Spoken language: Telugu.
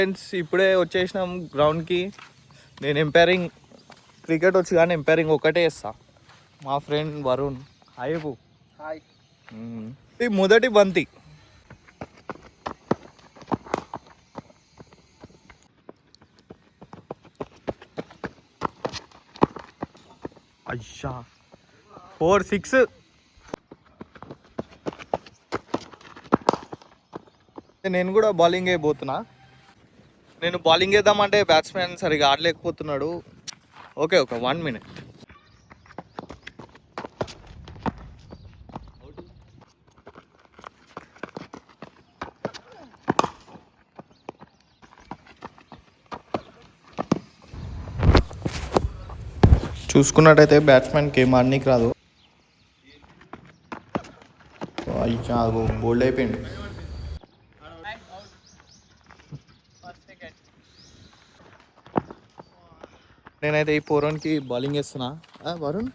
ఫ్రెండ్స్ ఇప్పుడే వచ్చేసినాం గ్రౌండ్కి. నేను ఎంపైరింగ్ క్రికెట్ వచ్చి కానీ ఎంపైరింగ్ ఒకటే వేస్తా. మా ఫ్రెండ్ వరుణ్. హాయ్ బు. హాయ్. ఈ మొదటి బంతి అయ్యా 4-6. నేను కూడా బౌలింగ్ అయిపోతున్నా. నేను బౌలింగ్ వేద్దామంటే బ్యాట్స్మెన్ సరిగా ఆడలేకపోతున్నాడు. Okay 1 minute. చూసుకున్నట్టయితే బ్యాట్స్మెన్కి ఏం ఆడనీకి రాదు. అయ్యా బోల్డ్ అయిపోయింది. నేనైతే ఈ పోరోన్కి బౌలింగ్ వేస్తున్నా. వరుణ్